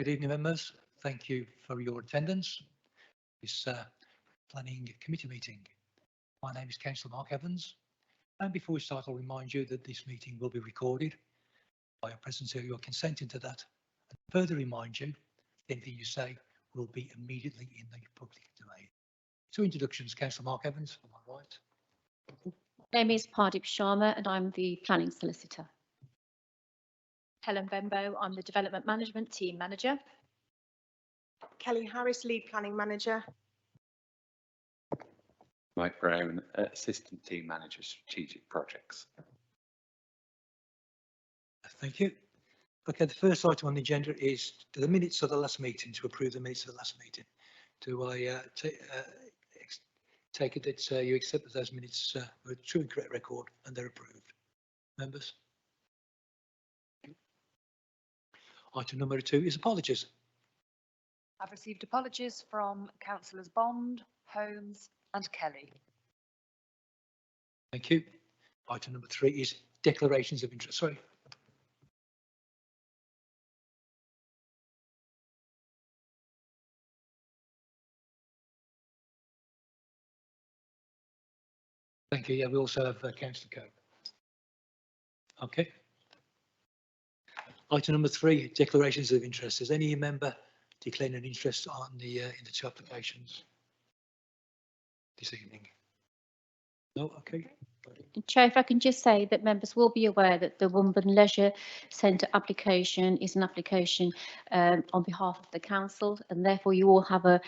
Good evening, members. Thank you for your attendance. This planning committee meeting. My name is Councillor Mark Evans, and before we start, I'll remind you that this meeting will be recorded. By your presence here, you're consenting to that. And further remind you, anything you say will be immediately in the public domain. So introductions, Councillor Mark Evans, on my right. My name is Pardeep Sharma and I'm the planning solicitor. Helen Bembo, I'm the Development Management Team Manager. Kelly Harris, Lead Planning Manager. Mike Brown, Assistant Team Manager, Strategic Projects. Thank you. Okay, the first item on the agenda is the minutes of the last meeting, to approve the minutes of the last meeting. Do I take it that you accept that those minutes were true and correct record and they're approved? Members? Item number 2 is apologies. I've received apologies from Councillors Bond, Holmes and Kelly. Thank you. Item number 3 is declarations of interest. Sorry. Thank you. Yeah, we also have Councillor Coe. Okay. Item number 3, declarations of interest. Has any member declared an interest on the in the 2 applications this evening? No. Okay. Chair, if I can just say that members will be aware that the Womburn Leisure Centre application is an application on behalf of the council, and therefore you all have an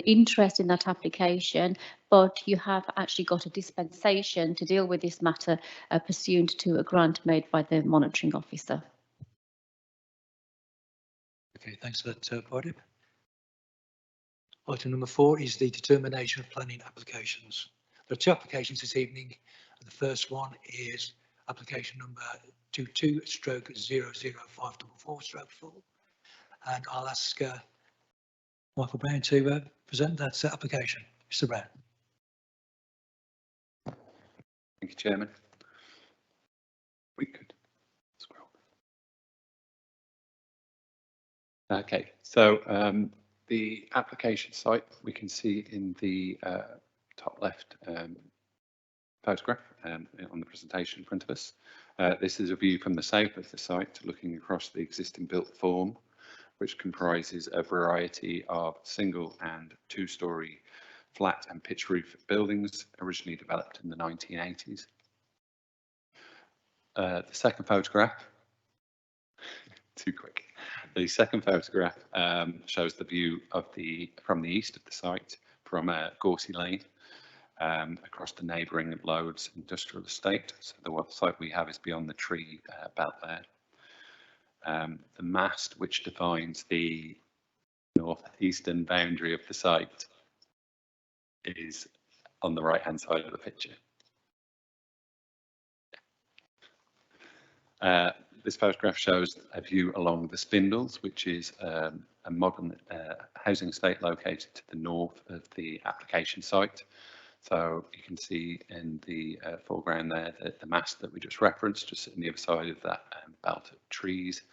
interest in that application, but you have actually got a dispensation to deal with this matter pursuant to a grant made by the monitoring officer. Okay, thanks for that, Pardeep. Item number 4 is the determination of planning applications. There are 2 applications this evening. The first one is application number 22/00544/4, and I'll ask Michael Brown to present that application. Mr. Brown. Thank you, Chairman. We could scroll. Okay, so the application site we can see in the top left photograph on the presentation in front of us. This is a view from the south of the site, looking across the existing built form, which comprises a variety of single and 2-storey flat and pitch roof buildings, originally developed in the 1980s. The second photograph, too quick. The second photograph shows the view of from the east of the site, from Gorsey Lane, across the neighbouring Loads industrial estate. So the site we have is beyond the tree belt there. The mast which defines the northeastern boundary of the site is on the right hand side of the picture. This photograph shows a view along the Spindles, which is a modern housing estate located to the north of the application site. So you can see in the foreground there the mast that we just referenced, just on the other side of that belt of trees,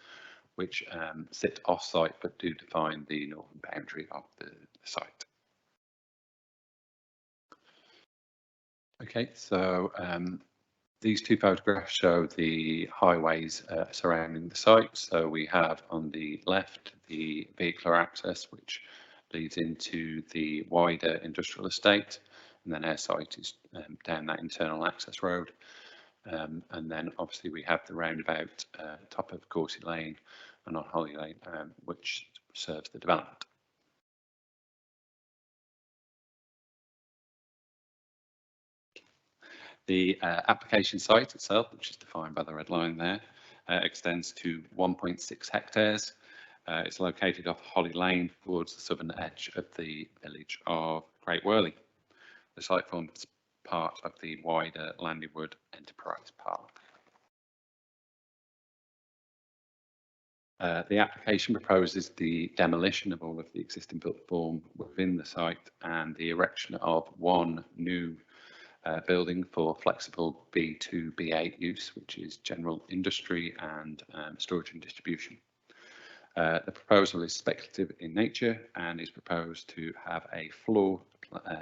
which sit off-site but do define the northern boundary of the site. Okay, so these 2 photographs show the highways surrounding the site. So we have on the left the vehicular access, which leads into the wider industrial estate, and then our site is down that internal access road. And then obviously we have the roundabout top of Gorsey Lane and on Holly Lane, which serves the development. The application site itself, which is defined by the red line there, extends to 1.6 hectares. It's located off Holly Lane towards the southern edge of the village of Great Worley. The site forms part of the wider Landywood Enterprise Park. The application proposes the demolition of all of the existing built form within the site and the erection of 1 new building for flexible B2, B8 use, which is general industry and storage and distribution. The proposal is speculative in nature and is proposed to have a floor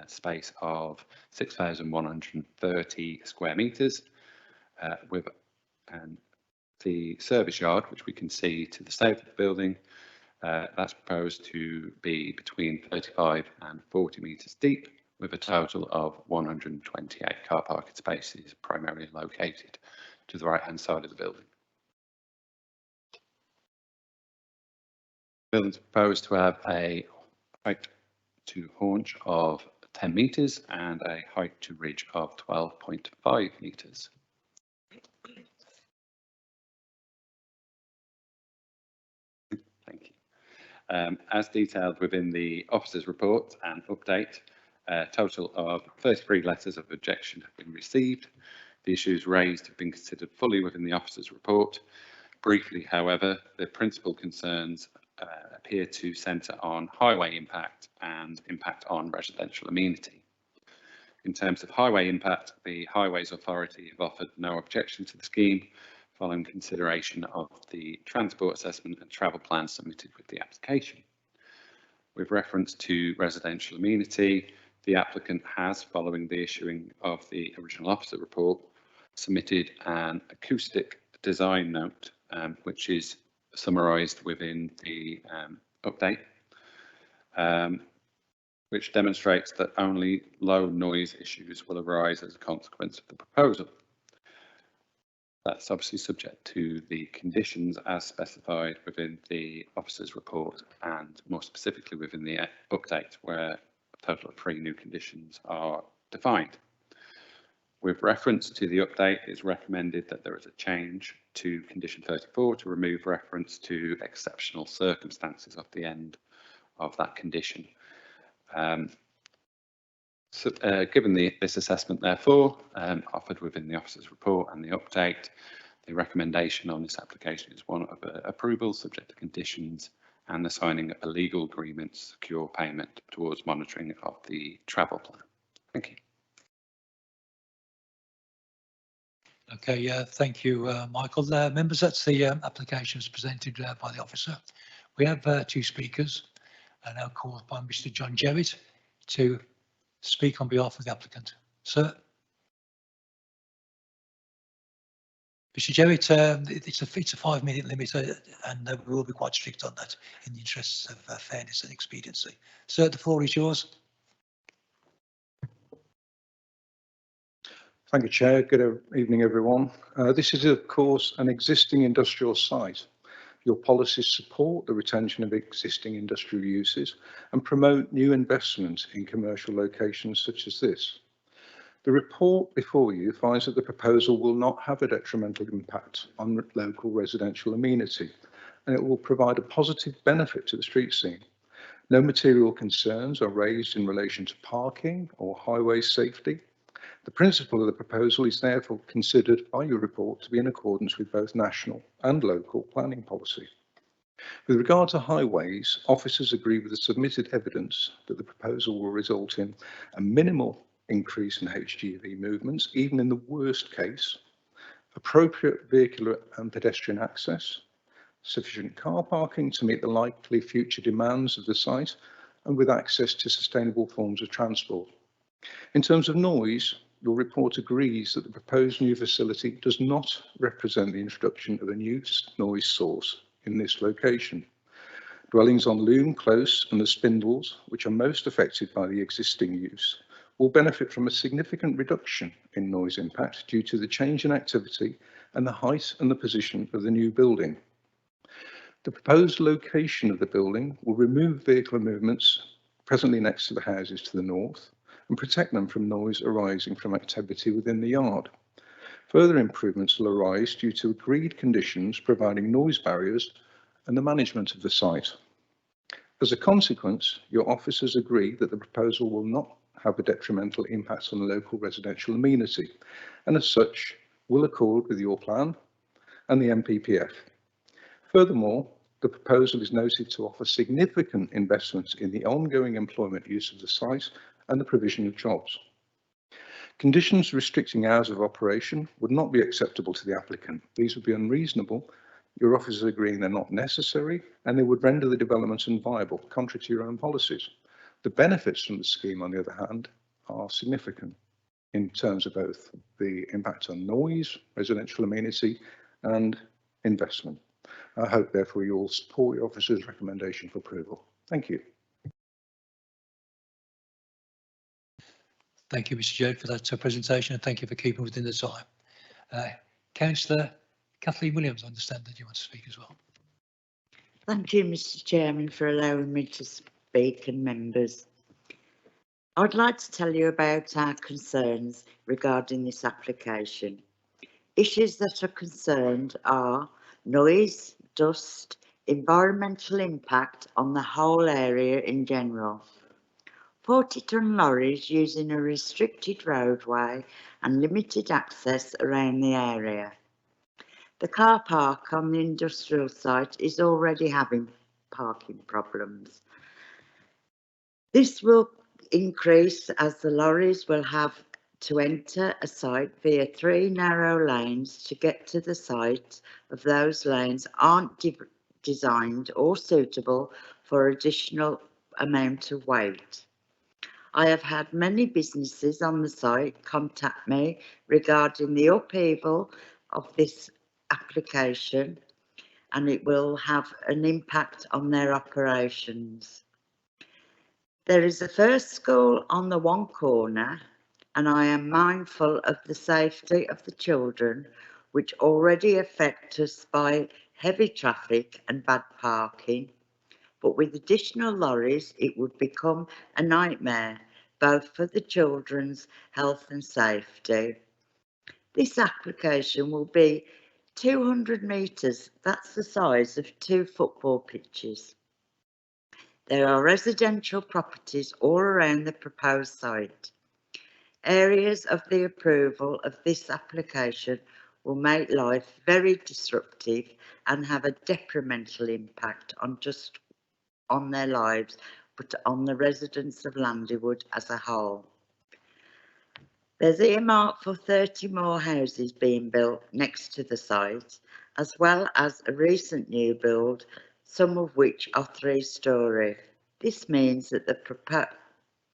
space of 6,130 square metres with the service yard, which we can see to the south of the building. That's proposed to be between 35 and 40 metres deep, with a total of 128 car parking spaces primarily located to the right-hand side of the building. The building is proposed to have a height to haunch of 10 metres and a height to ridge of 12.5 metres. Thank you. As detailed within the officer's report and update, a total of 33 letters of objection have been received. The issues raised have been considered fully within the officer's report. Briefly, however, the principal concerns appear to centre on highway impact and impact on residential amenity. In terms of highway impact, the Highways Authority have offered no objection to the scheme following consideration of the transport assessment and travel plan submitted with the application. With reference to residential amenity, the applicant has, following the issuing of the original officer report, submitted an acoustic design note, which is summarised within the update, which demonstrates that only low noise issues will arise as a consequence of the proposal. That's obviously subject to the conditions as specified within the officer's report and more specifically within the update, where a total of 3 new conditions are defined. With reference to the update, it's recommended that there is a change to condition 34 to remove reference to exceptional circumstances at the end of that condition. Given this assessment, therefore, offered within the officer's report and the update, the recommendation on this application is one of approval subject to conditions and the signing of a legal agreement to secure payment towards monitoring of the travel plan. Thank you. Okay, thank you, Michael. Members, that's the applications presented by the officer. We have 2 speakers, and now called by Mr. John Jewett to speak on behalf of the applicant. Sir. Mr. Jewett, it's a 5-minute limit, and we will be quite strict on that in the interests of fairness and expediency. Sir, the floor is yours. Thank you, Chair. Good evening, everyone. This is, of course, an existing industrial site. Your policies support the retention of existing industrial uses and promote new investment in commercial locations such as this. The report before you finds that the proposal will not have a detrimental impact on local residential amenity, and it will provide a positive benefit to the street scene. No material concerns are raised in relation to parking or highway safety. The principle of the proposal is therefore considered by your report to be in accordance with both national and local planning policy. With regard to highways, officers agree with the submitted evidence that the proposal will result in a minimal increase in HGV movements, even in the worst case, appropriate vehicular and pedestrian access, sufficient car parking to meet the likely future demands of the site, and with access to sustainable forms of transport. In terms of noise, your report agrees that the proposed new facility does not represent the introduction of a new noise source in this location. Dwellings on Loom Close and the Spindles, which are most affected by the existing use, will benefit from a significant reduction in noise impact due to the change in activity and the height and the position of the new building. The proposed location of the building will remove vehicle movements presently next to the houses to the north and protect them from noise arising from activity within the yard. Further improvements will arise due to agreed conditions providing noise barriers and the management of the site. As a consequence, your officers agree that the proposal will not have a detrimental impact on the local residential amenity, and as such will accord with your plan and the NPPF. Furthermore, the proposal is noted to offer significant investments in the ongoing employment use of the site and the provision of jobs. Conditions restricting hours of operation would not be acceptable to the applicant. These would be unreasonable Your officers are agreeing they're not necessary and they would render the development unviable, contrary to your own policies. The benefits from the scheme, on the other hand, are significant in terms of both the impact on noise, residential amenity and investment. I hope, therefore, you will support your officer's recommendation for approval. Thank you. Thank you, Mr. Jode, for that presentation, and thank you for keeping within the time. Councillor Kathleen Williams, I understand that you want to speak as well. Thank you, Mr. Chairman, for allowing me to speak, and members. I'd like to tell you about our concerns regarding this application. Issues that are concerned are noise, dust, environmental impact on the whole area in general, 40-ton lorries using a restricted roadway and limited access around the area. The car park on the industrial site is already having parking problems. This will increase as the lorries will have to enter a site via 3 narrow lanes to get to the site. Of those lanes aren't designed or suitable for additional amount of weight. I have had many businesses on the site contact me regarding the upheaval of this application, and it will have an impact on their operations. There is a first school on the one corner, and I am mindful of the safety of the children, which already affect us by heavy traffic and bad parking. But with additional lorries, it would become a nightmare, both for the children's health and safety. This application will be 200 metres, that's the size of 2 football pitches. There are residential properties all around the proposed site. Areas of the approval of this application will make life very disruptive and have a detrimental impact on just on their lives, but on the residents of Landywood as a whole. There's earmarked for 30 more houses being built next to the site, as well as a recent new build, some of which are 3-storey. This means that the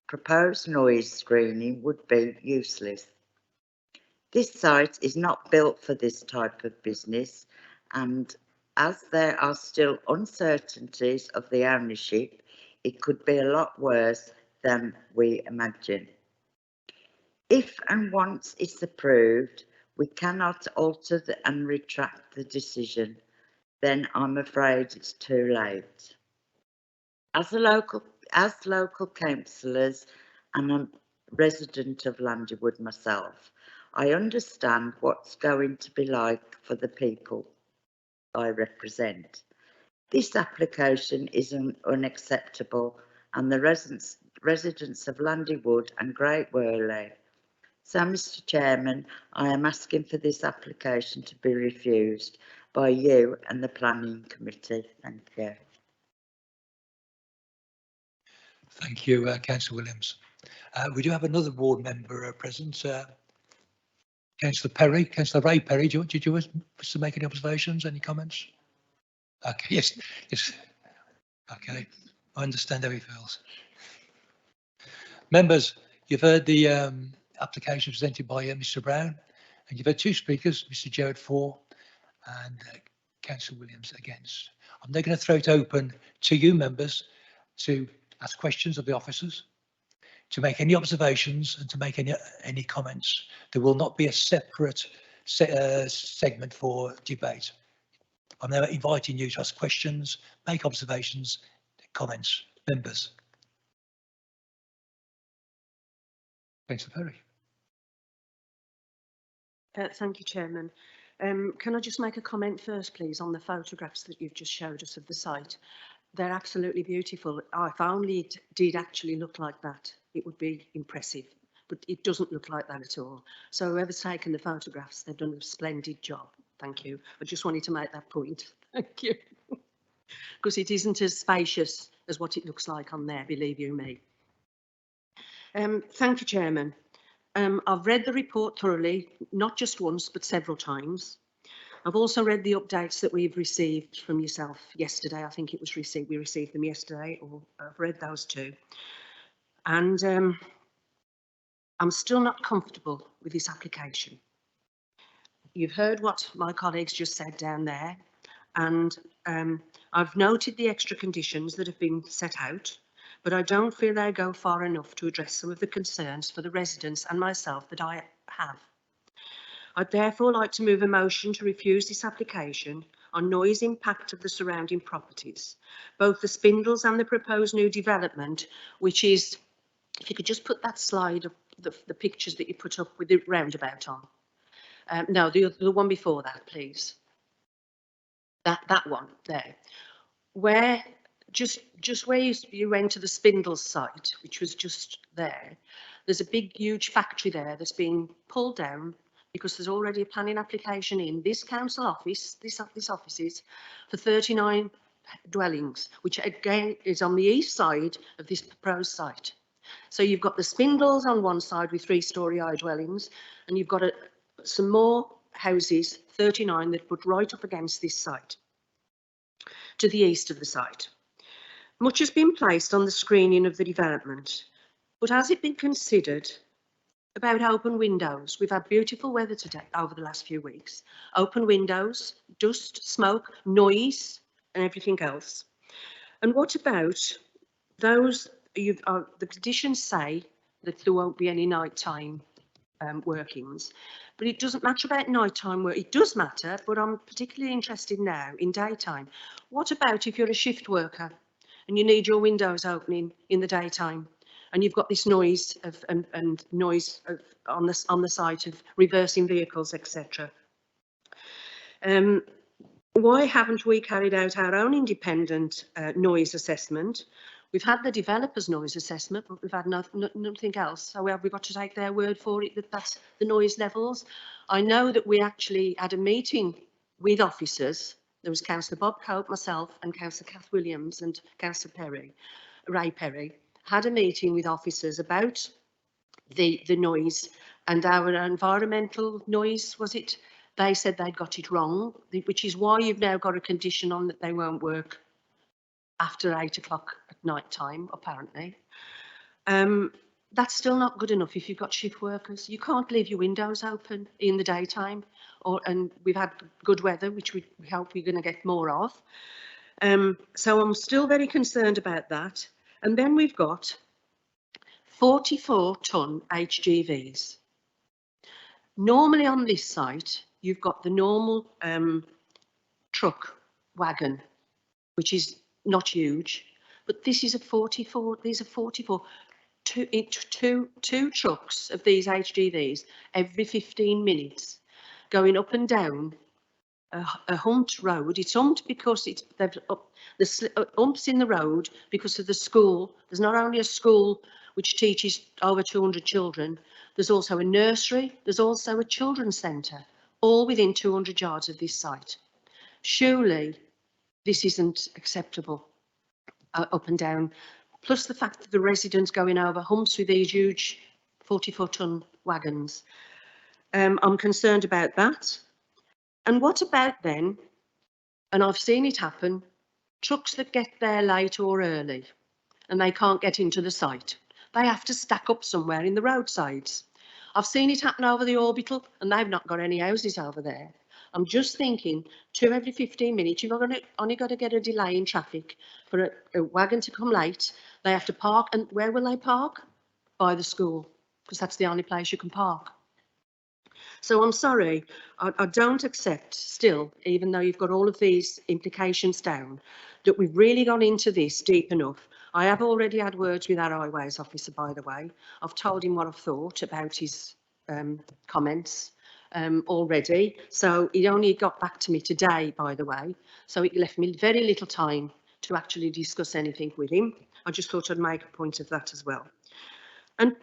proposed noise screening would be useless. This site is not built for this type of business, and as there are still uncertainties of the ownership, it could be a lot worse than we imagine. If and once it's approved, we cannot alter and retract the decision, then I'm afraid it's too late. As local councillors and a resident of Landywood myself, I understand what's going to be like for the people I represent. This application is unacceptable, and the residents of Landywood and Great Worley. So, Mr. Chairman, I am asking for this application to be refused by you and the Planning Committee. Thank you. Thank you, Councillor Williams. We do have another ward member present, Councillor Perry, Councillor Ray Perry. Did you wish to make any observations, any comments? Okay, yes. Okay, I understand how he feels. Members, you've heard the application presented by Mr. Brown, and you've had 2 speakers, Mr. Gerard for and Councillor Williams against. I'm now going to throw it open to you, members, to ask questions of the officers, to make any observations and to make any comments. There will not be a separate segment for debate. I'm now inviting you to ask questions, make observations, comments. Members. Councillor Perry. Thank you, Chairman. Can I just make a comment first, please, on the photographs that you've just showed us of the site? They're absolutely beautiful. If only it did actually look like that, it would be impressive, but it doesn't look like that at all. So whoever's taken the photographs, they've done a splendid job. Thank you. I just wanted to make that point. Thank you. Because it isn't as spacious as what it looks like on there, believe you me. Thank you, Chairman. I've read the report thoroughly, not just once, but several times. I've also read the updates that we've received from yourself yesterday. I think it was received, we received them yesterday, or I've read those too. And I'm still not comfortable with this application. You've heard what my colleagues just said down there, and I've noted the extra conditions that have been set out, but I don't feel they go far enough to address some of the concerns for the residents and myself that I have. I'd therefore like to move a motion to refuse this application on noise impact of the surrounding properties, both the Spindles and the proposed new development, which is, if you could just put that slide of the pictures that you put up with the roundabout on. No, the one before that, please. That one there. Where, just where you went to the Spindles site, which was just there, there's a big, huge factory there that's been pulled down because there's already a planning application in this council office, this offices, for 39 dwellings, which again is on the east side of this proposed site. So you've got the Spindles on one side with 3-storey high dwellings, and you've got some more houses, 39, that put right up against this site, to the east of the site. Much has been placed on the screening of the development, but has it been considered about open windows? We've had beautiful weather today over the last few weeks. Open windows, dust, smoke, noise, and everything else. And what about those? The conditions say that there won't be any nighttime workings, but it doesn't matter about nighttime work. It does matter, but I'm particularly interested now in daytime. What about if you're a shift worker and you need your windows opening in the daytime, and you've got this noise of and noise of, on the site of reversing vehicles, etc. Why haven't we carried out our own independent noise assessment? We've had the developer's noise assessment, but we've had nothing else. So have we got to take their word for it that that's the noise levels? I know that we actually had a meeting with officers. There was Councillor Bob Cope, myself, and Councillor Kath Williams and Councillor Ray Perry, had a meeting with officers about the noise and our environmental noise, was it? They said they'd got it wrong, which is why you've now got a condition on that they won't work after 8 o'clock at night time, apparently. That's still not good enough if you've got shift workers. You can't leave your windows open in the daytime, and we've had good weather, which we hope we're going to get more of. So I'm still very concerned about that. And then we've got 44-ton HGVs. Normally on this site, you've got the normal truck wagon, which is not huge, but this is a 44. These are 44. Two trucks of these HGVs every 15 minutes, going up and down a humped road. It's humped because they've the humps in the road because of the school. There's not only a school which teaches over 200 children, there's also a nursery, there's also a children's centre, all within 200 yards of this site. Surely this isn't acceptable, up and down. Plus the fact that the residents going over humps with these huge 44-ton wagons. I'm concerned about that. And what about then, and I've seen it happen, trucks that get there late or early and they can't get into the site. They have to stack up somewhere in the roadsides. I've seen it happen over the Orbital and they've not got any houses over there. I'm just thinking, 2 every 15 minutes, you've only got to get a delay in traffic for a wagon to come late. They have to park, and where will they park? By the school, because that's the only place you can park. So I'm sorry, I don't accept still, even though you've got all of these implications down, that we've really gone into this deep enough. I have already had words with our highways officer, by the way. I've told him what I've thought about his comments already. So he only got back to me today, by the way. So it left me very little time to actually discuss anything with him. I just thought I'd make a point of that as well. And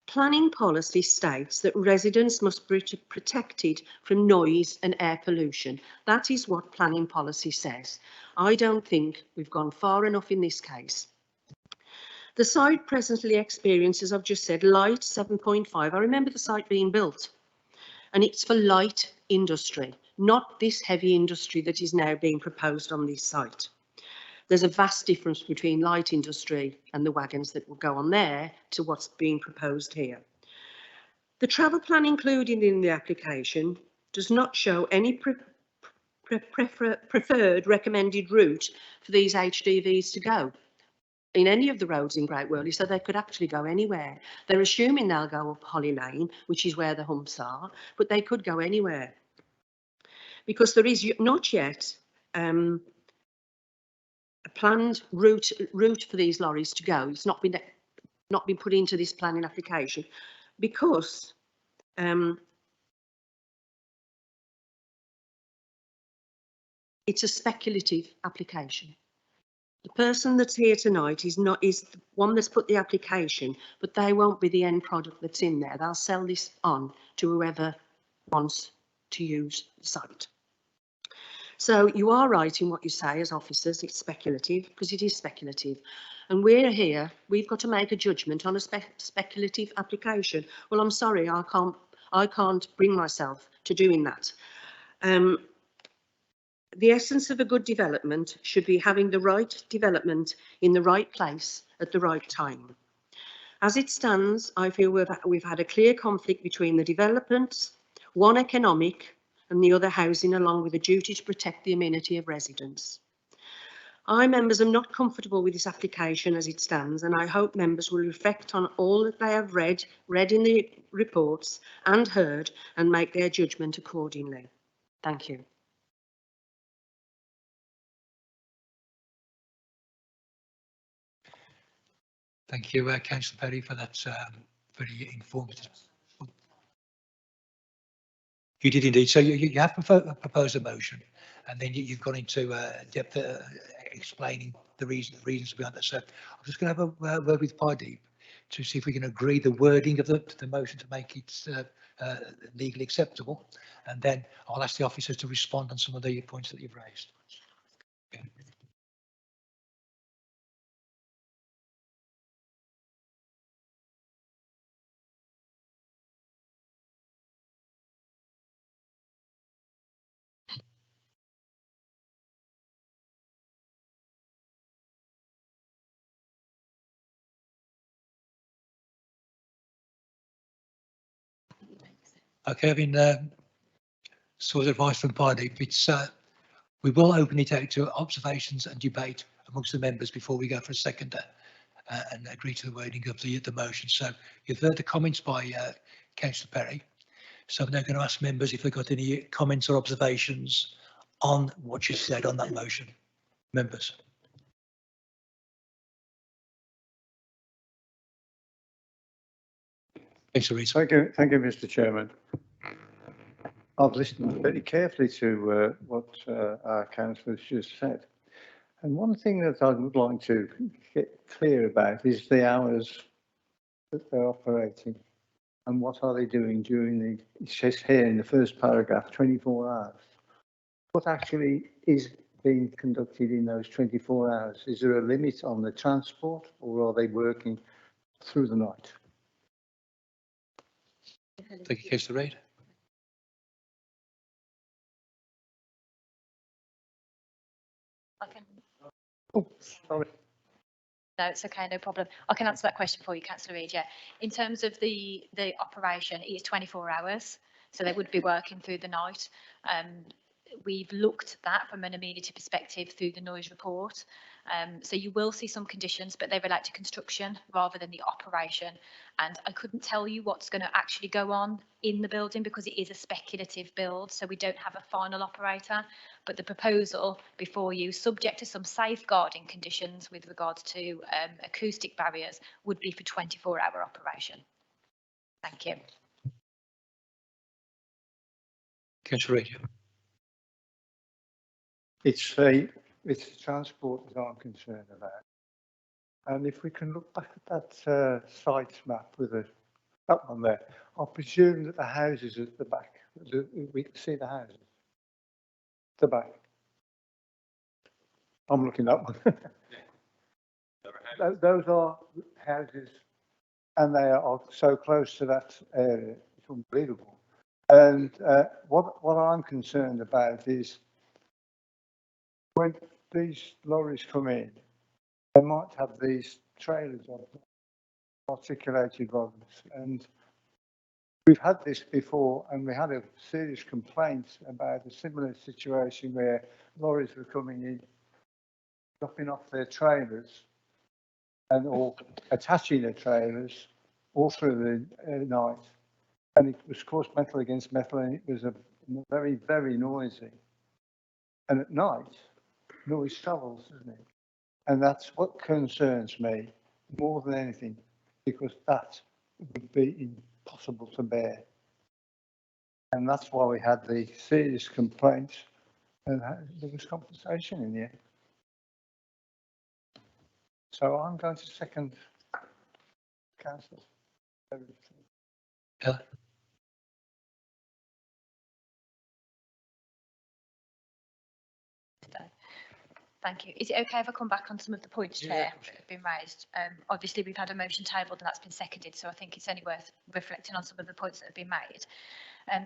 planning policy states that residents must be protected from noise and air pollution. That is what planning policy says. I don't think we've gone far enough in this case. The site presently experiences, I've just said, light 7.5. I remember the site being built, and it's for light industry. not this heavy industry that is now being proposed on this site. There's a vast difference between light industry and the wagons that will go on there to what's being proposed here. The travel plan included in the application does not show any preferred recommended route for these HGVs to go in any of the roads in Great Worley, so they could actually go anywhere. They're assuming they'll go up Holly Lane, which is where the humps are, but they could go anywhere. Because there is not yet a planned route for these lorries to go. It's not been put into this planning application because it's a speculative application. The person that's here tonight is the one that's put the application, but they won't be the end product that's in there. They'll sell this on to whoever wants to use the site. So you are right in what you say as officers, it's speculative, because it is speculative. And we're here, we've got to make a judgment on a speculative application. Well, I'm sorry, I can't bring myself to doing that. The essence of a good development should be having the right development in the right place at the right time. As it stands, I feel we've had a clear conflict between the developments, one economic and the other housing, along with a duty to protect the amenity of residents. I, members, am not comfortable with this application as it stands, and I hope members will reflect on all that they have read in the reports and heard, and make their judgment accordingly. Thank you. Thank you, Councillor Perry, for that very informative. You did indeed. So you have proposed a motion, and then you've gone into depth explaining the reasons behind that. So I'm just going to have a word with Pardeep to see if we can agree the wording of the motion to make it legally acceptable, and then I'll ask the officers to respond on some of the points that you've raised. Okay. Okay, I mean, sort of advice from Pardeep. It's we will open it out to observations and debate amongst the members before we go for a seconder and agree to the wording of the motion. So you've heard the comments by Councillor Perry. So I'm now going to ask members if they've got any comments or observations on what you said on that motion. Members. Councillor Rees. Thank you, Mr. Chairman. I've listened very carefully to what our councillors just said. And one thing that I would like to get clear about is the hours that they're operating and what are they doing during the, it says here in the first paragraph, 24 hours. What actually is being conducted in those 24 hours? Is there a limit on the transport, or are they working through the night? Thank you, Councillor Reid. Oh, sorry. No, it's okay, no problem. I can answer that question for you, Councillor Reid. Yeah, in terms of the operation, it is 24 hours, so they would be working through the night. We've looked at that from an amenity perspective through the noise report. So you will see some conditions, but they relate to construction rather than the operation. And I couldn't tell you what's going to actually go on in the building because it is a speculative build, so we don't have a final operator. But the proposal before you, subject to some safeguarding conditions with regards to acoustic barriers, would be for 24-hour operation. Thank you. Councillor Reid. It's the transport that I'm concerned about. And if we can look back at that site map with that one there, I presume that the houses at the back, we can see the houses. The back. I'm looking at one. Those are houses, and they are so close to that area. It's unbelievable. And what I'm concerned about is when these lorries come in, they might have these trailers on, articulated lorries, and we've had this before, and we had a serious complaint about a similar situation where lorries were coming in, dropping off their trailers, and or attaching their trailers all through the night, and it was caused metal against metal, and it was a very, very noisy. And at night, noise travels, doesn't it? And that's what concerns me more than anything, because that would be impossible to bear. And that's why we had the serious complaints, and there was compensation in the end. So I'm going to second councillor. Thank you. Is it okay if I come back on some of the points, Chair, that have been raised? Obviously, we've had a motion tabled and that's been seconded, so I think it's only worth reflecting on some of the points that have been made.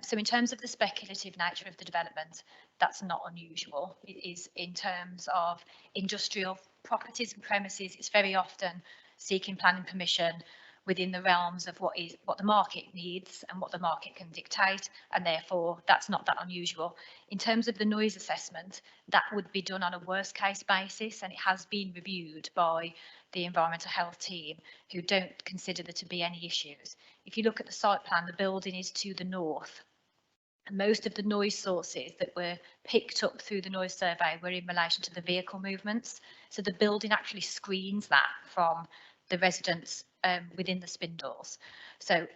So in terms of the speculative nature of the development, that's not unusual. It is in terms of industrial properties and premises, it's very often seeking planning permission within the realms of what the market needs and what the market can dictate, and therefore that's not that unusual. In terms of the noise assessment, that would be done on a worst case basis, and it has been reviewed by the environmental health team, who don't consider there to be any issues. If you look at the site plan, the building is to the north. And most of the noise sources that were picked up through the noise survey were in relation to the vehicle movements. So the building actually screens that from the residents within the spindles. So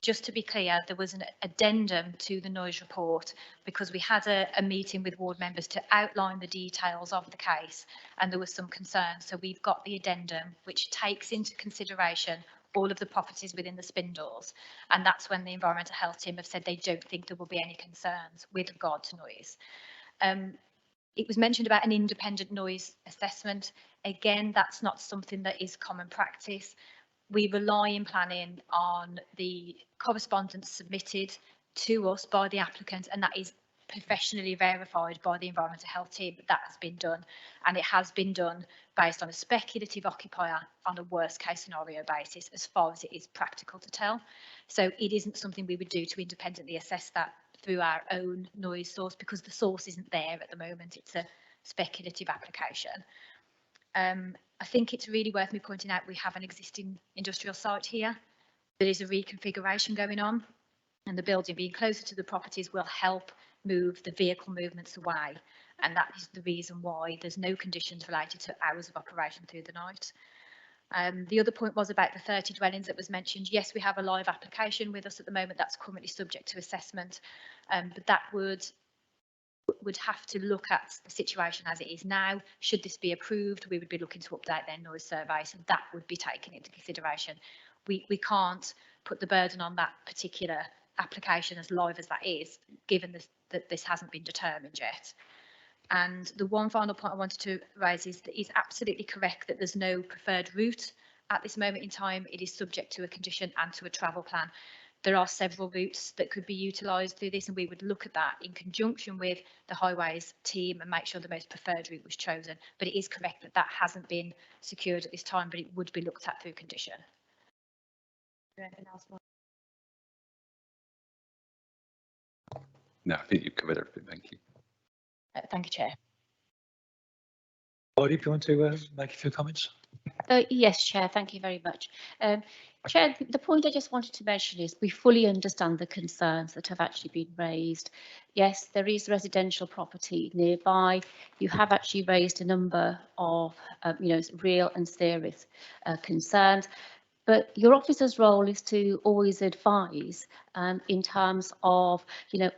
just to be clear, there was an addendum to the noise report because we had a meeting with ward members to outline the details of the case, and there was some concern. So we've got the addendum, which takes into consideration all of the properties within the spindles, and that's when the environmental health team have said they don't think there will be any concerns with regard to noise. It was mentioned about an independent noise assessment. Again, that's not something that is common practice. We rely in planning on the correspondence submitted to us by the applicant, and that is professionally verified by the environmental health team. That has been done, and it has been done based on a speculative occupier on a worst case scenario basis, as far as it is practical to tell. So it isn't something we would do to independently assess that through our own noise source, because the source isn't there at the moment. It's a speculative application. I think it's really worth me pointing out we have an existing industrial site here. There is a reconfiguration going on, and the building being closer to the properties will help move the vehicle movements away, and that is the reason why there's no conditions related to hours of operation through the night. The other point was about the 30 dwellings that was mentioned. Yes, we have a live application with us at the moment that's currently subject to assessment, but that would have to look at the situation as it is now. Should this be approved, we would be looking to update their noise survey, so that would be taken into consideration. We can't put the burden on that particular application, as live as that is, given that this hasn't been determined yet. And the one final point I wanted to raise is that it's absolutely correct that there's no preferred route at this moment in time. It is subject to a condition and to a travel plan. There are several routes that could be utilised through this, and we would look at that in conjunction with the highways team and make sure the most preferred route was chosen. But it is correct that that hasn't been secured at this time, but it would be looked at through condition. Anything else? No, I think you've covered everything. Thank you. Thank you, Chair. Body, if you want to make a few comments. Yes, Chair, thank you very much. Chair, the point I just wanted to mention is we fully understand the concerns that have actually been raised. Yes, there is residential property nearby. You have actually raised a number of real and serious concerns. But your officer's role is to always advise in terms of,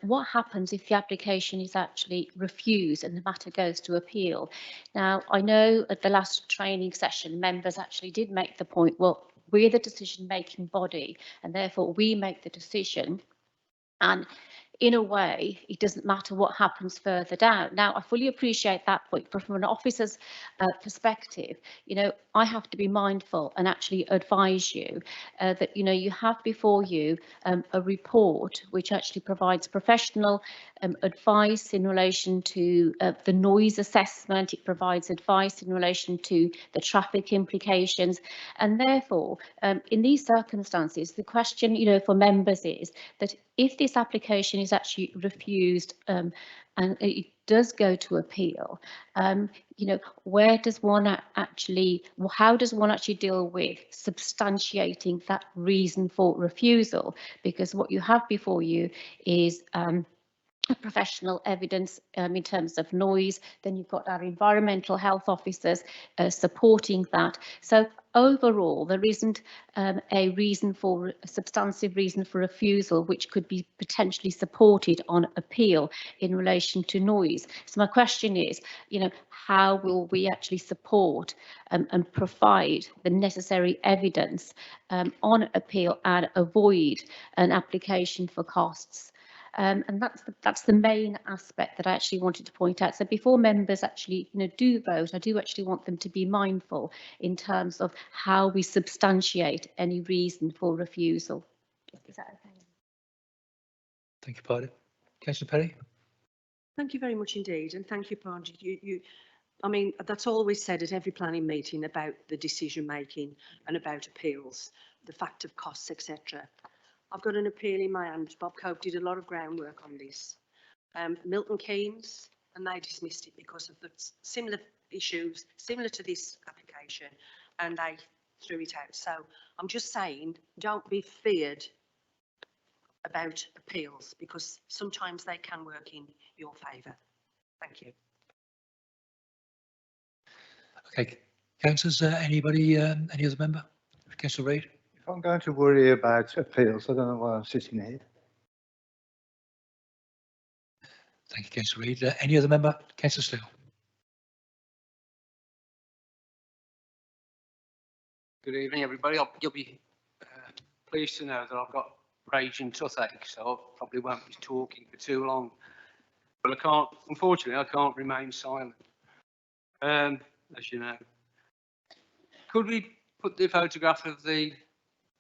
what happens if the application is actually refused and the matter goes to appeal. Now, I know at the last training session, members actually did make the point, well, we're the decision-making body, and therefore we make the decision. And in a way, it doesn't matter what happens further down. Now, I fully appreciate that point, but from an officer's perspective, you know, I have to be mindful and actually advise you that, you know, you have before you a report which actually provides professional advice in relation to the noise assessment. It provides advice in relation to the traffic implications, and therefore, in these circumstances, the question, you know, for members is that if this application is actually refused and it does go to appeal, you know, where does one actually, how does one actually deal with substantiating that reason for refusal? Because what you have before you is professional evidence in terms of noise, then you've got our environmental health officers supporting that. So overall, there isn't a substantive reason for refusal which could be potentially supported on appeal in relation to noise. So my question is, you know, how will we actually support and provide the necessary evidence on appeal and avoid an application for costs? And that's the main aspect that I actually wanted to point out. So before members actually, you know, do vote, I do actually want them to be mindful in terms of how we substantiate any reason for refusal. Is that okay? Thank you, Pardy. Councillor Perry. Thank you very much indeed, and thank you, Pardy. I mean, that's always said at every planning meeting about the decision making and about appeals, the fact of costs, etc. I've got an appeal in my hand. Bob Cope did a lot of groundwork on this. Milton Keynes, and they dismissed it because of the similar issues, similar to this application, and they threw it out. So I'm just saying, don't be feared about appeals, because sometimes they can work in your favour. Thank you. Okay, councillors, anybody, any other member? Councillor Reid. If I'm going to worry about appeals, I don't know why I'm sitting here. Thank you, Councillor Reid. Any other member? Councillor Steele. Good evening, everybody. You'll be pleased to know that I've got raging toothache, so I probably won't be talking for too long. But unfortunately, I can't remain silent, as you know. Could we put the photograph of the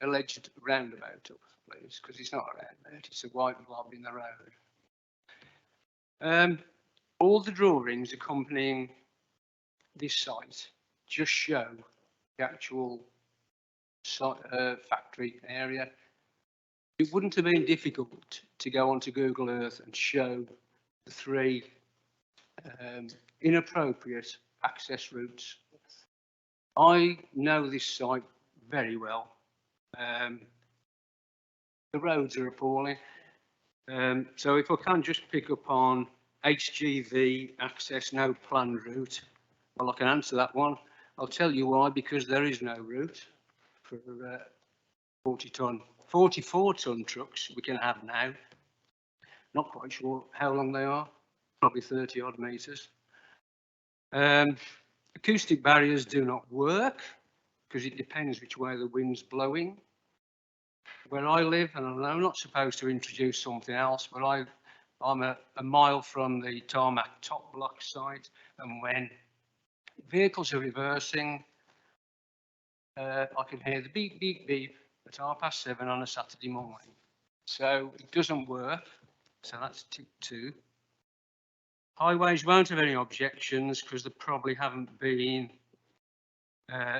alleged roundabout up, please? Because it's not a roundabout, it's a white blob in the road. All the drawings accompanying this site just show the actual factory area. It wouldn't have been difficult to go onto Google Earth and show the three inappropriate access routes. I know this site very well. The roads are appalling. So if I can just pick up on HGV access no planned route, well, I can answer that one. I'll tell you why, because there is no route for 44-ton trucks we can have now. Not quite sure how long they are, probably 30 odd metres. Acoustic barriers do not work because it depends which way the wind's blowing. Where I live, and I'm not supposed to introduce something else, but I'm a mile from the tarmac top block site, and when vehicles are reversing, I can hear the beep, beep, beep at 7:30 on a Saturday morning. So it doesn't work. So that's tick 2. Highways won't have any objections because there probably haven't been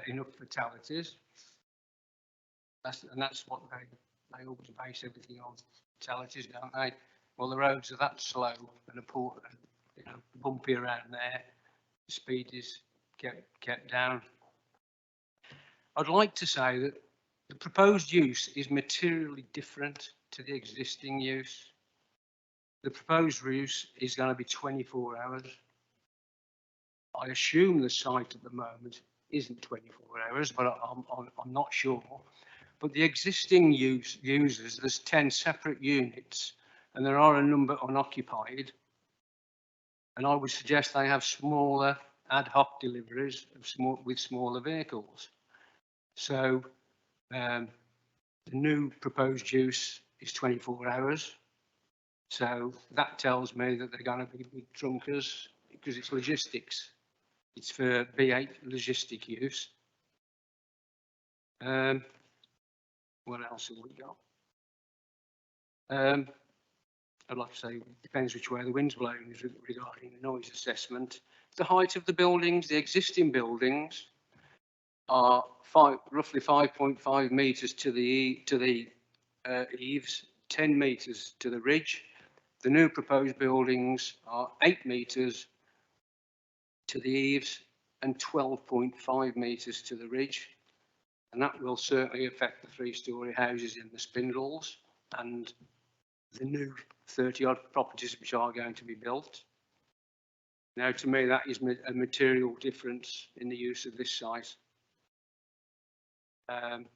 enough fatalities. That's what they always base everything on, fatalities, don't they? Well, the roads are that slow and important, you know, bumpy around there. The speed is kept down. I'd like to say that the proposed use is materially different to the existing use. The proposed use is going to be 24 hours. I assume the site at the moment isn't 24 hours, but I'm not sure. But the existing users, there's 10 separate units, and there are a number unoccupied. And I would suggest they have smaller ad hoc deliveries with smaller vehicles. So the new proposed use is 24 hours. So that tells me that they're going to be big trunkers because it's logistics. It's for B8 logistic use. What else have we got? I'd like to say it depends which way the wind's blowing regarding the noise assessment. The height of the buildings, the existing buildings are roughly 5.5 metres to the eaves, 10 metres to the ridge. The new proposed buildings are 8 metres to the eaves and 12.5 metres to the ridge. And that will certainly affect the 3-storey houses in the spindles and the new 30-odd properties which are going to be built. Now, to me, that is a material difference in the use of this site. And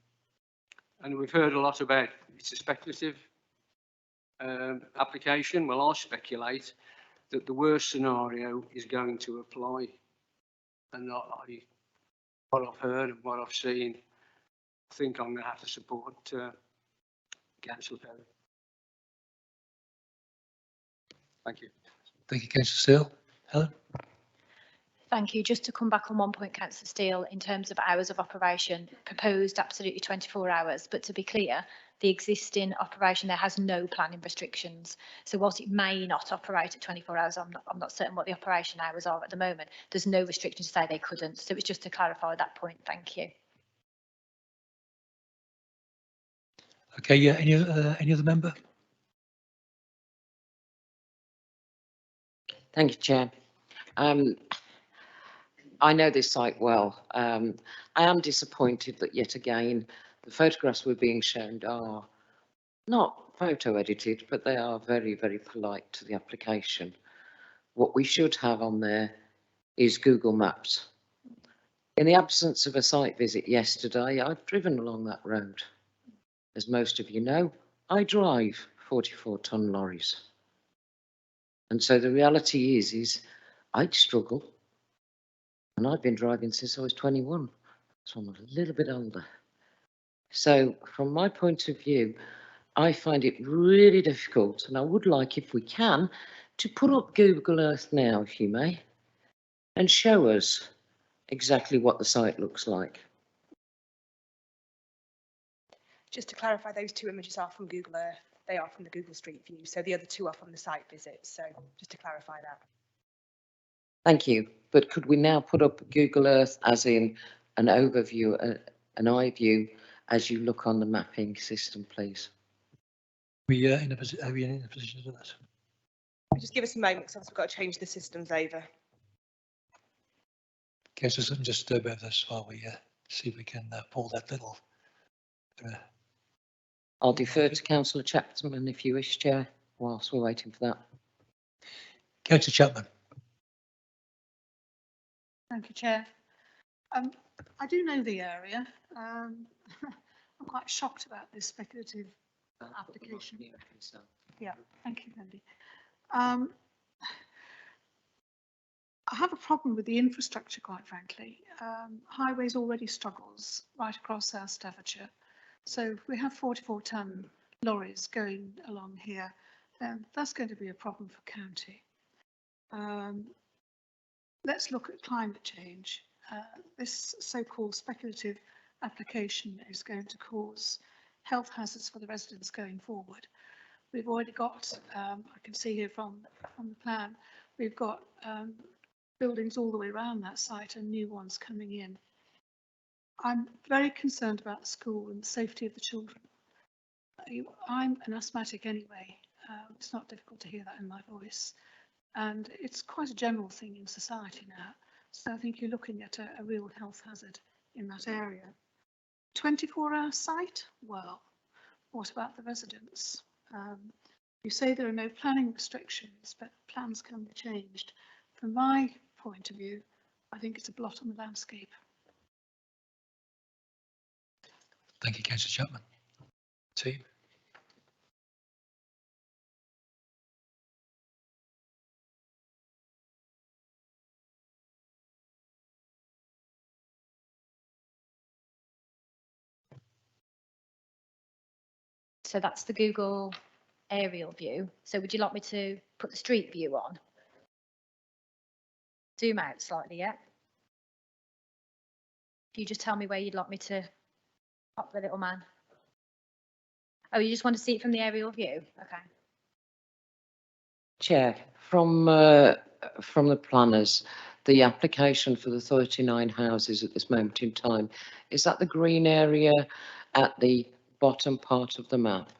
we've heard a lot about it's a speculative application. Well, I speculate that the worst scenario is going to apply. And what I've heard and what I've seen, I think I'm going to have to support Councillor Perry. Thank you. Thank you, Councillor Steele. Helen? Thank you. Just to come back on one point, Councillor Steele, in terms of hours of operation, proposed absolutely 24 hours. But to be clear, the existing operation there has no planning restrictions. So whilst it may not operate at 24 hours, I'm not certain what the operation hours are at the moment. There's no restriction to say they couldn't. So it's just to clarify that point. Thank you. Okay, yeah, any other member? Thank you, Chair. I know this site well. I am disappointed that yet again the photographs we're being shown are not photo edited, but they are very, very polite to the application. What we should have on there is Google Maps. In the absence of a site visit yesterday, I've driven along that road. As most of you know, I drive 44-ton lorries. And so the reality is I'd struggle. And I've been driving since I was 21, so I'm a little bit older. So from my point of view, I find it really difficult, and I would like, if we can, to put up Google Earth now, if you may, and show us exactly what the site looks like. Just to clarify, those 2 images are from Google Earth. They are from the Google Street View. So the other 2 are from the site visit. So just to clarify that. Thank you. But could we now put up Google Earth as in an overview, an eye view, as you look on the mapping system, please? Are we in a position to do that? Just give us a moment because we've got to change the systems over. Councillor Sutton, just bear with us while we see if we can pull that little. I'll defer to Councillor Chapman if you wish, Chair, whilst we're waiting for that. Councillor Chapman. Thank you, Chair. I do know the area. I'm quite shocked about this speculative application. Yeah, thank you, Wendy. I have a problem with the infrastructure, quite frankly. Highways already struggles right across South Staffordshire. So if we have 44-ton lorries going along here, then that's going to be a problem for county. Let's look at climate change. This so-called speculative application is going to cause health hazards for the residents going forward. We've already got, I can see here from the plan, we've got buildings all the way around that site and new ones coming in. I'm very concerned about the school and the safety of the children. I'm an asthmatic anyway. It's not difficult to hear that in my voice. And it's quite a general thing in society now. So I think you're looking at a real health hazard in that area. 24-hour site? Well, what about the residents? You say there are no planning restrictions, but plans can be changed. From my point of view, I think it's a blot on the landscape. Thank you, Councillor Chapman. Team. So that's the Google aerial view. So would you like me to put the street view on? Zoom out slightly, yeah? If you just tell me where you'd like me to pop the little man. Oh, you just want to see it from the aerial view? Okay. Chair, from the planners, the application for the 39 houses at this moment in time, is that the green area at the bottom part of the map?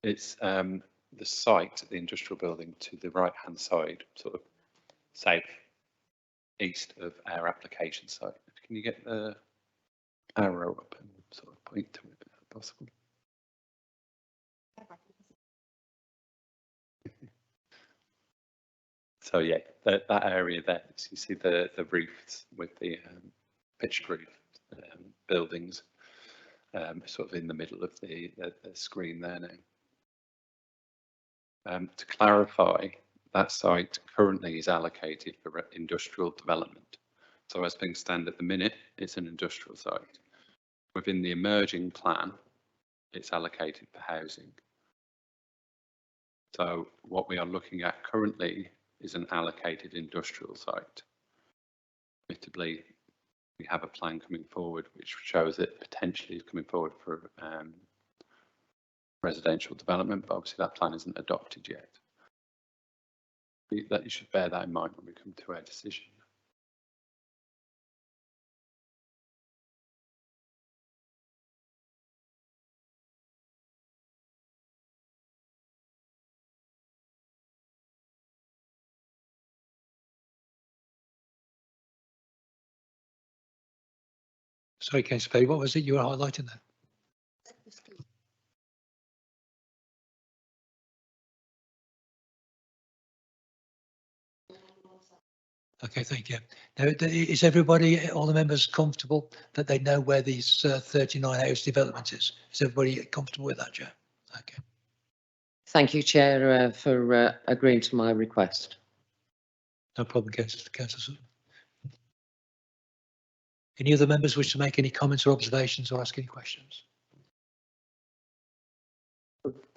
It's the site, the industrial building to the right-hand side, sort of south east of our application site. Can you get the arrow up and sort of point to it if possible? So yeah, that area there, so you see the roofs with the pitched roof buildings, sort of in the middle of the screen there now. To clarify, that site currently is allocated for industrial development. So as things stand at the minute, it's an industrial site. Within the emerging plan, it's allocated for housing. So what we are looking at currently is an allocated industrial site. Admittedly, we have a plan coming forward which shows it potentially is coming forward for residential development, but obviously that plan isn't adopted yet. That you should bear that in mind when we come to our decision. Sorry, Councillor Perry, what was it you were highlighting there? Okay, thank you. Now, is everybody, all the members, comfortable that they know where these 39 house development is? Is everybody comfortable with that, Joe? Okay. Thank you, Chair, for agreeing to my request. No problem, Councillor. Any other members wish to make any comments or observations or ask any questions?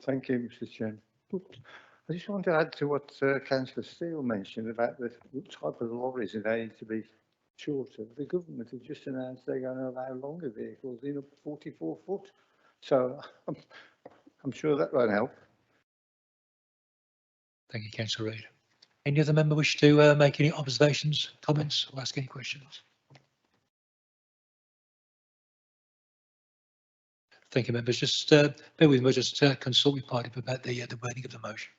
Thank you, Mr. Chairman. I just want to add to what Councillor Steele mentioned about the type of lorries that they need to be shorter. The government has just announced they're going to allow longer vehicles in up 44 foot. So I'm sure that won't help. Thank you, Councillor Reid. Any other member wish to make any observations, comments or ask any questions? Thank you, members. Just bear with me, we'll just consult with party about the wording of the motion.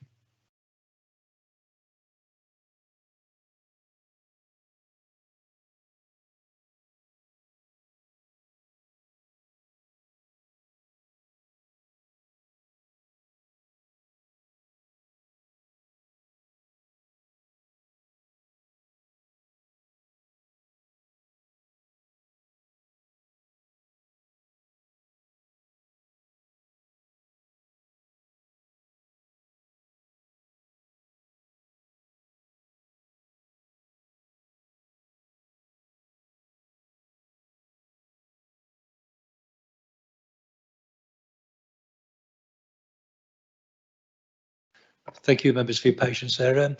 Thank you, members, for your patience there.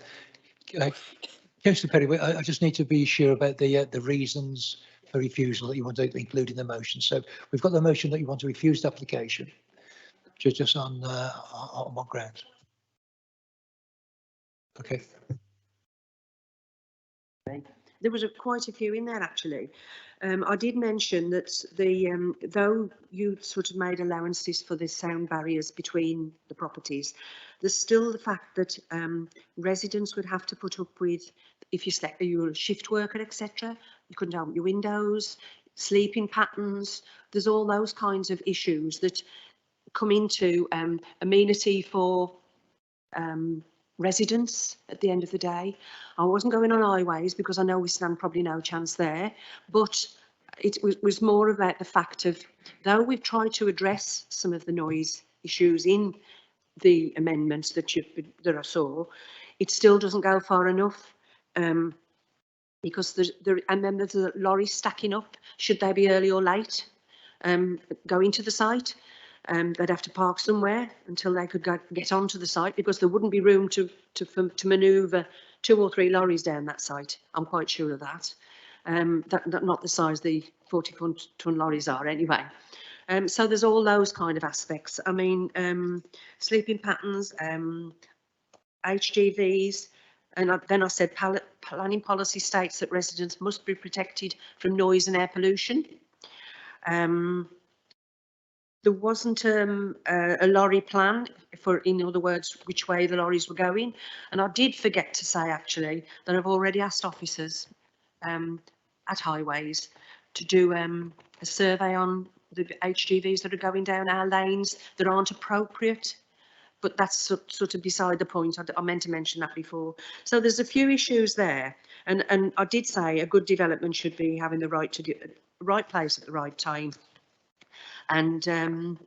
Councillor Perry, I just need to be sure about the reasons for refusal that you want to include in the motion. So we've got the motion that you want to refuse the application. Just on what grounds? Okay. There was quite a few in there actually. I did mention that though you sort of made allowances for the sound barriers between the properties, there's still the fact that residents would have to put up with, if you're a shift worker, etc. You couldn't open your windows, sleeping patterns. There's all those kinds of issues that come into amenity for residents at the end of the day. I wasn't going on highways because I know we stand probably no chance there, but it was more about the fact of, though we've tried to address some of the noise issues in the amendments that I saw, it still doesn't go far enough. Because and then there's a lorry stacking up, should they be early or late, going to the site. They'd have to park somewhere until they could get onto the site, because there wouldn't be room to manoeuvre 2 or 3 lorries down that site. I'm quite sure of that. That not the size the 40-ton lorries are anyway. So there's all those kind of aspects. I mean, sleeping patterns, HGVs, and then I said planning policy states that residents must be protected from noise and air pollution. There wasn't a lorry plan for, in other words, which way the lorries were going. And I did forget to say, actually, that I've already asked officers at highways to do a survey on the HGVs that are going down our lanes that aren't appropriate. But that's sort of beside the point. I meant to mention that before. So there's a few issues there. And I did say a good development should be having the right place at the right time. And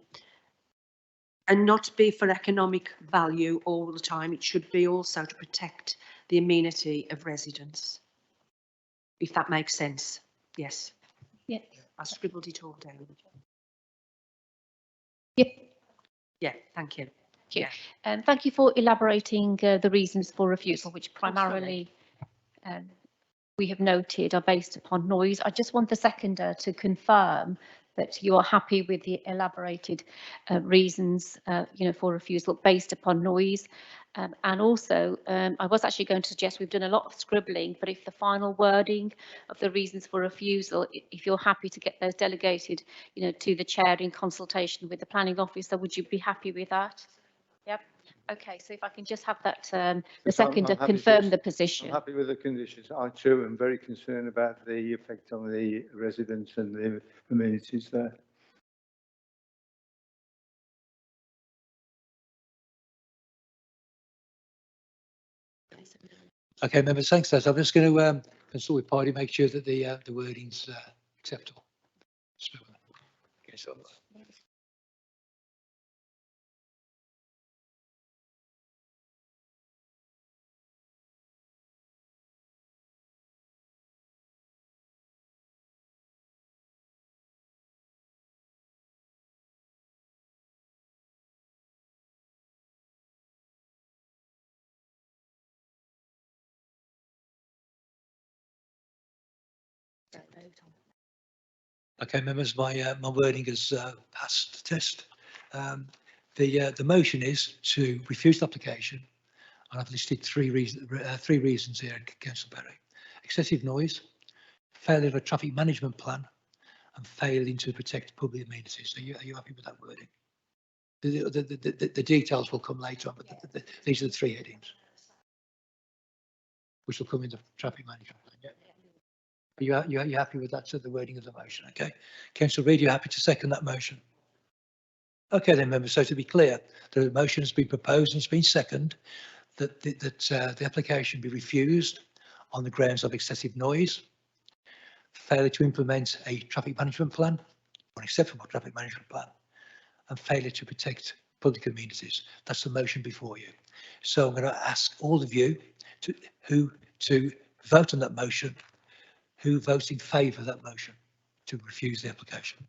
not be for economic value all the time. It should be also to protect the amenity of residents. If that makes sense. Yes. Yeah. I scribbled it all down. Yep. Yeah, thank you. Thank you. Thank you for elaborating the reasons for refusal, which primarily we have noted are based upon noise. I just want the seconder to confirm that you are happy with the elaborated reasons, for refusal based upon noise. And also, I was actually going to suggest, we've done a lot of scribbling, but if the final wording of the reasons for refusal, if you're happy to get those delegated, to the chair in consultation with the planning officer, would you be happy with that? Yep. Okay, so if I can just have that, the seconder confirm the position. I'm happy with the conditions. I too am very concerned about the effect on the residents and the amenities there. Okay, members, thanks. I'm just going to consult with party, make sure that the wording's acceptable. Okay, so. Okay, members, my wording has passed the test. The motion is to refuse the application, and I've listed three reasons here, Councillor Berry: excessive noise, failure of a traffic management plan, and failing to protect public amenities. Are you happy with that wording? The details will come later on, but these are the 3 headings, which will come in the traffic management plan. Yeah. Are you happy with that? So the wording of the motion, okay? Councillor Reid, you happy to second that motion? Okay then, members. So to be clear, the motion has been proposed and it's been seconded that the application be refused on the grounds of excessive noise, failure to implement a traffic management plan, or an acceptable traffic management plan, and failure to protect public amenities. That's the motion before you. So I'm going to ask all of you to vote on that motion. Who votes in favour of that motion to refuse the application?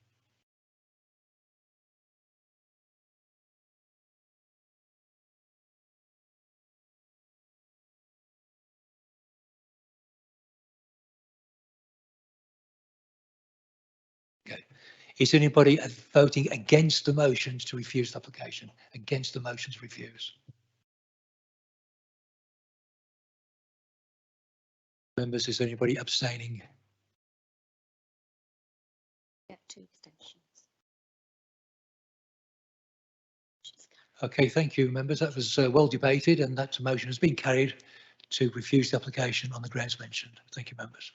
Okay. Is anybody voting against the motions to refuse the application? Against the motion to refuse? Members, is anybody abstaining? Yeah, 2 extensions. Okay, thank you, members. That was well debated, and that motion has been carried to refuse the application on the grounds mentioned. Thank you, members.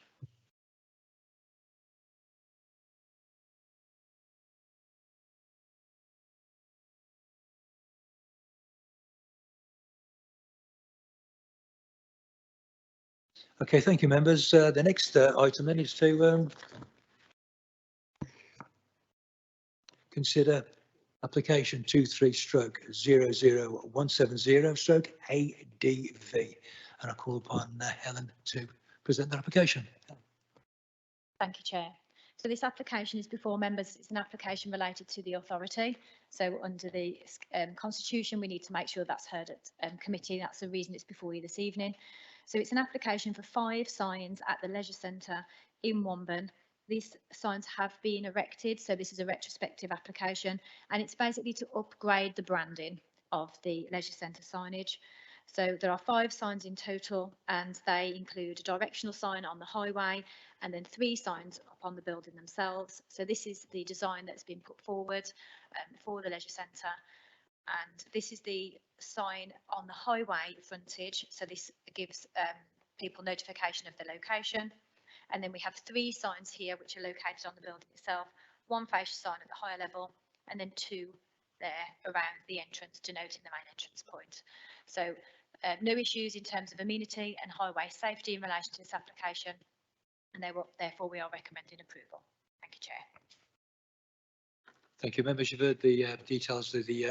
Okay, thank you, members. The next item then is to consider application 23/00170/ADV, and I call upon Helen to present their application. Thank you, Chair. So this application is before members. It's an application related to the authority. So under the Constitution, we need to make sure that's heard at committee. That's the reason it's before you this evening. So it's an application for 5 signs at the Leisure Centre in Womburn. These signs have been erected, so this is a retrospective application, and it's basically to upgrade the branding of the Leisure Centre signage. So there are 5 signs in total, and they include a directional sign on the highway and then 3 signs up on the building themselves. So this is the design that's been put forward for the Leisure Centre. And this is the sign on the highway frontage. So this gives people notification of the location. And then we have 3 signs here which are located on the building itself. 1 fascia sign at the higher level, and then 2 there around the entrance, denoting the main entrance point. So no issues in terms of amenity and highway safety in relation to this application, and therefore we are recommending approval. Thank you, Chair. Thank you, members. You've heard the details of the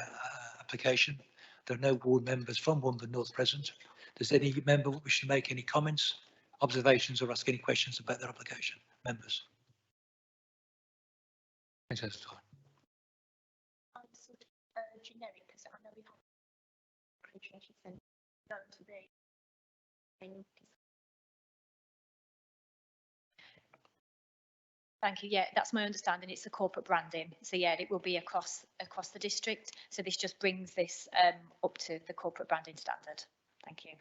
application. There are no ward members from Womburn North present. Does any member wish to make any comments, observations, or ask any questions about their application? Members. Thanks, Mr. Todd. Generic, because I know we have applications and done today. Thank you. Yeah, that's my understanding. It's a corporate branding. So yeah, it will be across the district. So this just brings this up to the corporate branding standard. Thank you.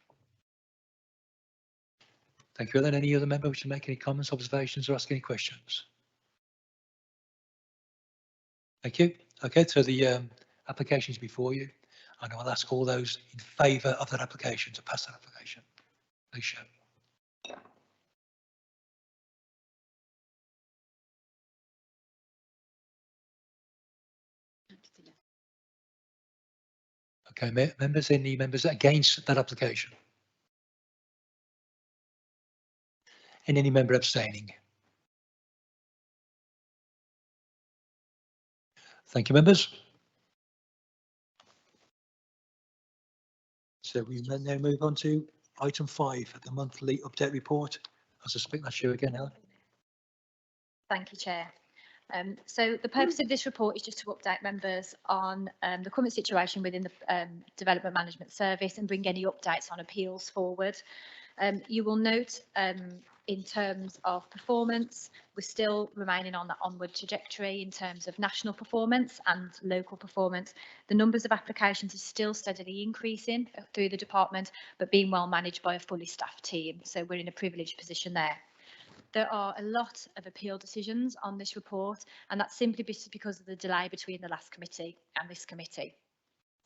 Thank you. Are there any other member wish to make any comments, observations, or ask any questions? Thank you. Okay, so the application is before you, and I'll ask all those in favour of that application to pass that application. Please show. Okay, members, any members against that application? And any member abstaining? Thank you, members. So we now move on to item 5, the monthly update report. I suspect that's you again, Helen. Thank you, Chair. So the purpose of this report is just to update members on the current situation within the Development Management Service and bring any updates on appeals forward. You will note in terms of performance, we're still remaining on that onward trajectory in terms of national performance and local performance. The numbers of applications is still steadily increasing through the department, but being well managed by a fully staffed team. So we're in a privileged position there. There are a lot of appeal decisions on this report, and that's simply because of the delay between the last committee and this committee.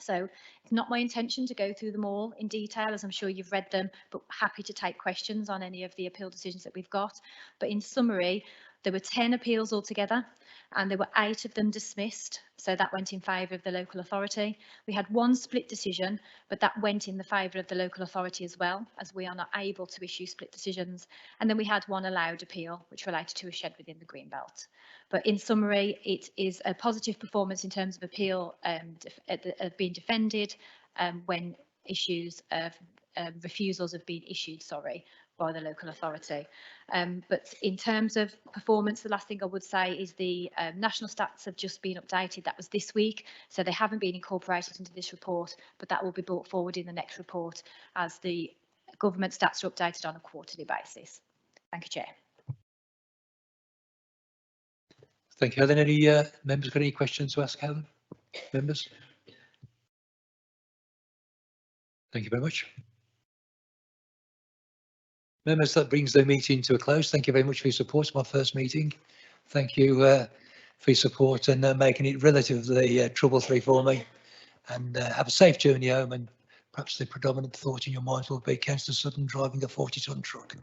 So it's not my intention to go through them all in detail, as I'm sure you've read them, but happy to take questions on any of the appeal decisions that we've got. But in summary, there were 10 appeals altogether, and there were 8 of them dismissed. So that went in favour of the local authority. We had 1 split decision, but that went in the favour of the local authority as well, as we are not able to issue split decisions. And then we had 1 allowed appeal, which related to a shed within the Greenbelt. But in summary, it is a positive performance in terms of appeal being defended when issues of refusals have been issued, by the local authority. But in terms of performance, the last thing I would say is the national stats have just been updated. That was this week, so they haven't been incorporated into this report, but that will be brought forward in the next report as the government stats are updated on a quarterly basis. Thank you, Chair. Thank you. Are there any members got any questions to ask Helen? Members? Thank you very much. Members, that brings the meeting to a close. Thank you very much for your support. It's my first meeting. Thank you for your support and making it relatively trouble-free for me. And have a safe journey home. And perhaps the predominant thought in your mind will be Councillor Sutton driving a 40-ton truck.